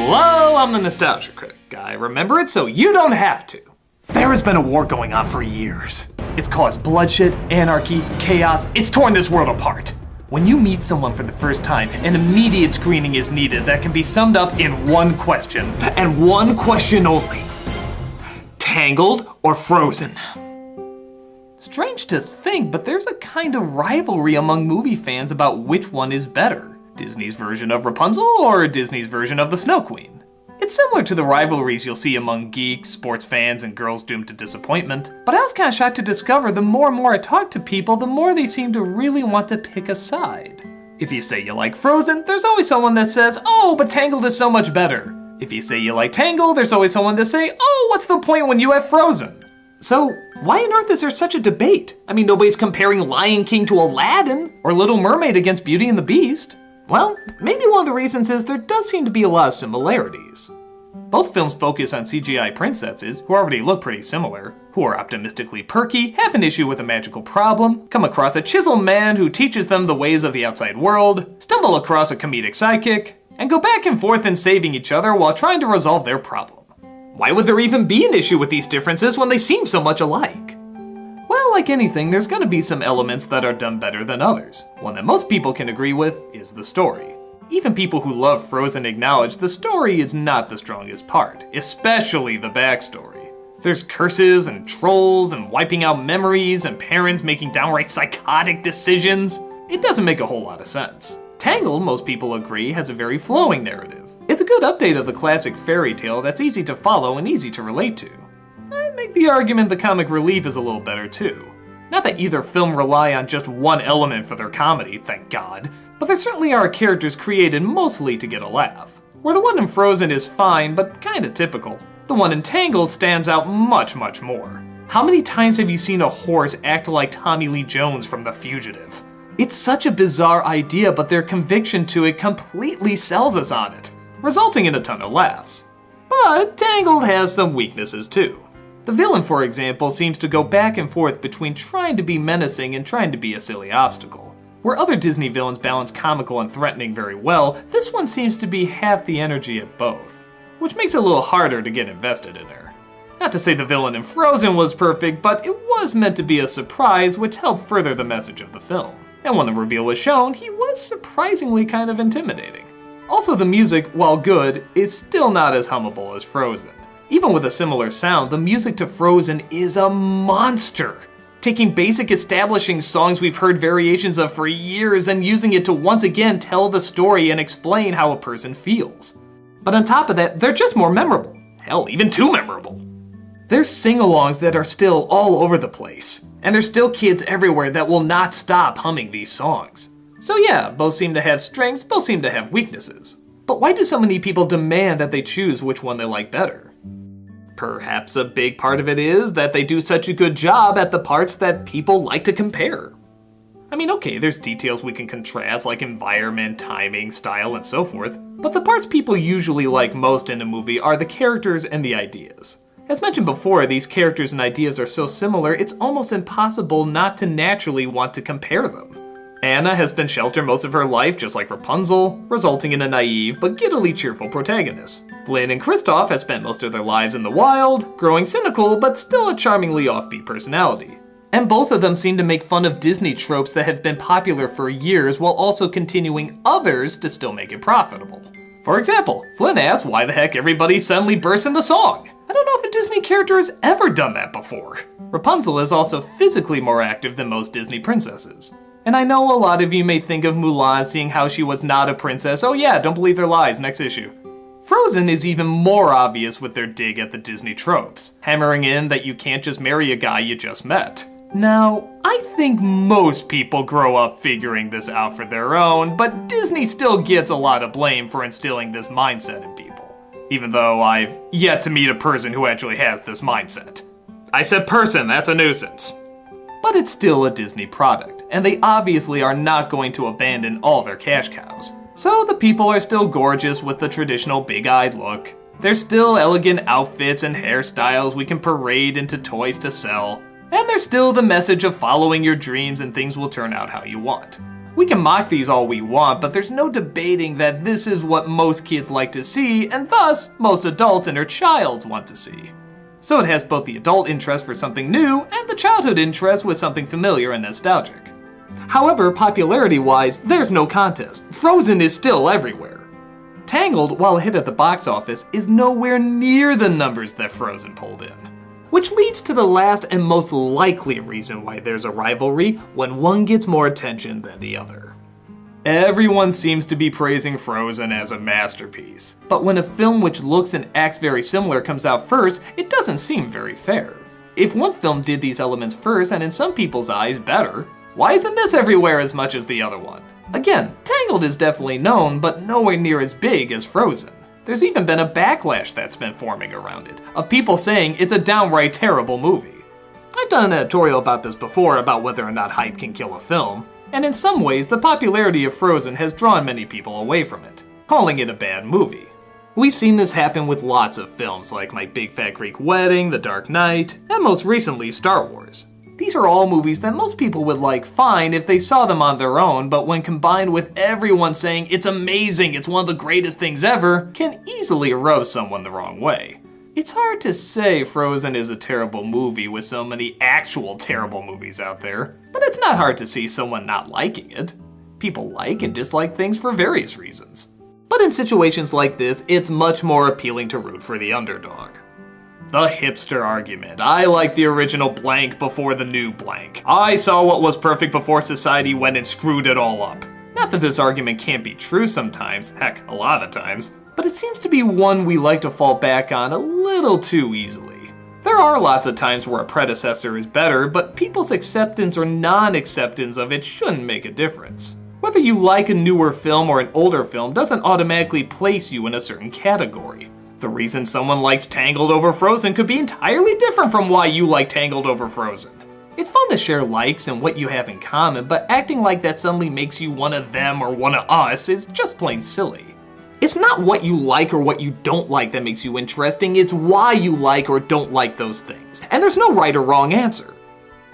Hello, I'm the Nostalgia Critic guy. Remember it so you don't have to. There has been a war going on for years. It's caused bloodshed, anarchy, chaos. It's torn this world apart. When you meet someone for the first time, an immediate screening is needed that can be summed up in one question, and one question only. Tangled or Frozen? Strange to think, but there's a kind of rivalry among movie fans about which one is better. Disney's version of Rapunzel or Disney's version of the Snow Queen? It's similar to the rivalries you'll see among geeks, sports fans, and girls doomed to disappointment, but I was kind of shocked to discover the more and more I talk to people, the more they seem to really want to pick a side. If you say you like Frozen, there's always someone that says, oh, but Tangled is so much better. If you say you like Tangled, there's always someone to say, oh, what's the point when you have Frozen? So, why on earth is there such a debate? I mean, nobody's comparing Lion King to Aladdin, or Little Mermaid against Beauty and the Beast. Well, maybe one of the reasons is there does seem to be a lot of similarities. Both films focus on CGI princesses, who already look pretty similar, who are optimistically perky, have an issue with a magical problem, come across a chiseled man who teaches them the ways of the outside world, stumble across a comedic sidekick, and go back and forth in saving each other while trying to resolve their problem. Why would there even be an issue with these differences when they seem so much alike? Well, like anything, there's gonna be some elements that are done better than others. One that most people can agree with is the story. Even people who love Frozen acknowledge the story is not the strongest part, especially the backstory. There's curses and trolls and wiping out memories and parents making downright psychotic decisions. It doesn't make a whole lot of sense. Tangled, most people agree, has a very flowing narrative. It's a good update of the classic fairy tale that's easy to follow and easy to relate to. I'd make the argument the comic relief is a little better too. Not that either film rely on just one element for their comedy, thank God, but there certainly are characters created mostly to get a laugh. Where the one in Frozen is fine, but kinda typical, the one in Tangled stands out much, much more. How many times have you seen a horse act like Tommy Lee Jones from The Fugitive? It's such a bizarre idea, but their conviction to it completely sells us on it, resulting in a ton of laughs. But Tangled has some weaknesses too. The villain, for example, seems to go back and forth between trying to be menacing and trying to be a silly obstacle. Where other Disney villains balance comical and threatening very well, this one seems to be half the energy of both, which makes it a little harder to get invested in her. Not to say the villain in Frozen was perfect, but it was meant to be a surprise, which helped further the message of the film. And when the reveal was shown, he was surprisingly kind of intimidating. Also, the music, while good, is still not as hummable as Frozen. Even with a similar sound, the music to Frozen is a monster. Taking basic establishing songs we've heard variations of for years and using it to once again tell the story and explain how a person feels. But on top of that, they're just more memorable. Hell, even too memorable. There's sing-alongs that are still all over the place, and there's still kids everywhere that will not stop humming these songs. So yeah, both seem to have strengths, both seem to have weaknesses. But why do so many people demand that they choose which one they like better? Perhaps a big part of it is that they do such a good job at the parts that people like to compare. I mean, okay, there's details we can contrast like environment, timing, style, and so forth, but the parts people usually like most in a movie are the characters and the ideas. As mentioned before, these characters and ideas are so similar, it's almost impossible not to naturally want to compare them. Anna has been sheltered most of her life, just like Rapunzel, resulting in a naive but giddily cheerful protagonist. Flynn and Kristoff have spent most of their lives in the wild, growing cynical but still a charmingly offbeat personality. And both of them seem to make fun of Disney tropes that have been popular for years while also continuing others to still make it profitable. For example, Flynn asks why the heck everybody suddenly bursts into song. I don't know if a Disney character has ever done that before. Rapunzel is also physically more active than most Disney princesses. And I know a lot of you may think of Mulan seeing how she was not a princess. Oh yeah, don't believe their lies, next issue. Frozen is even more obvious with their dig at the Disney tropes, hammering in that you can't just marry a guy you just met. Now, I think most people grow up figuring this out for their own, but Disney still gets a lot of blame for instilling this mindset in people. Even though I've yet to meet a person who actually has this mindset. I said person, that's a nuisance. But it's still a Disney product, and they obviously are not going to abandon all their cash cows. So the people are still gorgeous with the traditional big-eyed look. There's still elegant outfits and hairstyles we can parade into toys to sell. And there's still the message of following your dreams and things will turn out how you want. We can mock these all we want, but there's no debating that this is what most kids like to see, and thus, most adults and their child want to see. So it has both the adult interest for something new, and the childhood interest with something familiar and nostalgic. However, popularity-wise, there's no contest. Frozen is still everywhere. Tangled, while a hit at the box office, is nowhere near the numbers that Frozen pulled in. Which leads to the last and most likely reason why there's a rivalry when one gets more attention than the other. Everyone seems to be praising Frozen as a masterpiece, but when a film which looks and acts very similar comes out first, it doesn't seem very fair. If one film did these elements first and in some people's eyes better, why isn't this everywhere as much as the other one? Again, Tangled is definitely known, but nowhere near as big as Frozen. There's even been a backlash that's been forming around it, of people saying it's a downright terrible movie. I've done an editorial about this before about whether or not hype can kill a film, and in some ways the popularity of Frozen has drawn many people away from it, calling it a bad movie. We've seen this happen with lots of films like My Big Fat Greek Wedding, The Dark Knight, and most recently Star Wars. These are all movies that most people would like fine if they saw them on their own, but when combined with everyone saying it's amazing, it's one of the greatest things ever, can easily rub someone the wrong way. It's hard to say Frozen is a terrible movie with so many actual terrible movies out there, but it's not hard to see someone not liking it. People like and dislike things for various reasons. But in situations like this, it's much more appealing to root for the underdog. The hipster argument. I like the original blank before the new blank. I saw what was perfect before society went and screwed it all up. Not that this argument can't be true sometimes, heck, a lot of the times, but it seems to be one we like to fall back on a little too easily. There are lots of times where a predecessor is better, but people's acceptance or non-acceptance of it shouldn't make a difference. Whether you like a newer film or an older film doesn't automatically place you in a certain category. The reason someone likes Tangled over Frozen could be entirely different from why you like Tangled over Frozen. It's fun to share likes and what you have in common, but acting like that suddenly makes you one of them or one of us is just plain silly. It's not what you like or what you don't like that makes you interesting, it's why you like or don't like those things. And there's no right or wrong answer.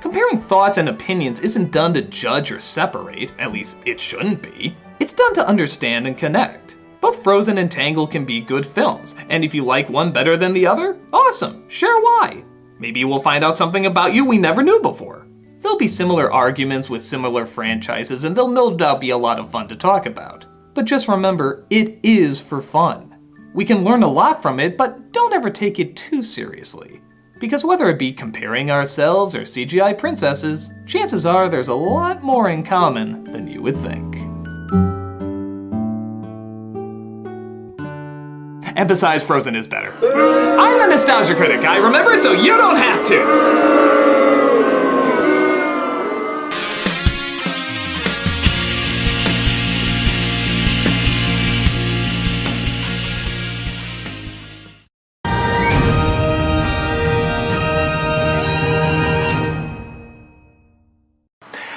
Comparing thoughts and opinions isn't done to judge or separate, at least it shouldn't be. It's done to understand and connect. Both Frozen and Tangled can be good films, and if you like one better than the other, awesome, share why. Maybe we'll find out something about you we never knew before. There'll be similar arguments with similar franchises, and they'll no doubt be a lot of fun to talk about. But just remember, it is for fun. We can learn a lot from it, but don't ever take it too seriously. Because whether it be comparing ourselves or CGI princesses, chances are there's a lot more in common than you would think. And besides, Frozen is better. I'm the Nostalgia Critic guy, remember it so you don't have to!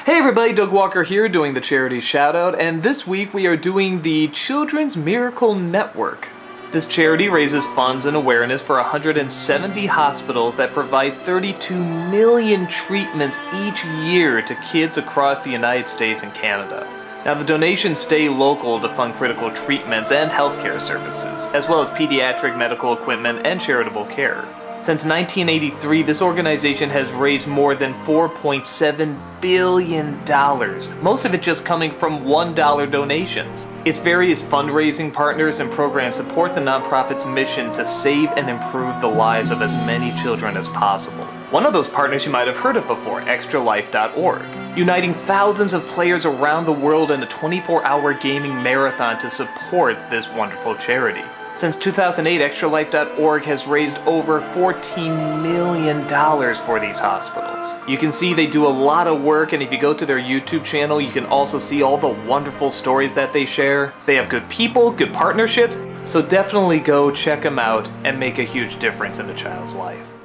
Hey everybody, Doug Walker here doing the charity shoutout, and this week we are doing the Children's Miracle Network. This charity raises funds and awareness for 170 hospitals that provide 32 million treatments each year to kids across the United States and Canada. Now the donations stay local to fund critical treatments and healthcare services, as well as pediatric medical equipment and charitable care. Since 1983, this organization has raised more than $4.7 billion, most of it just coming from $1 donations. Its various fundraising partners and programs support the nonprofit's mission to save and improve the lives of as many children as possible. One of those partners you might have heard of before, extralife.org, uniting thousands of players around the world in a 24-hour gaming marathon to support this wonderful charity. Since 2008, extralife.org has raised over $14 million for these hospitals. You can see they do a lot of work, and if you go to their YouTube channel, you can also see all the wonderful stories that they share. They have good people, good partnerships, so definitely go check them out and make a huge difference in a child's life.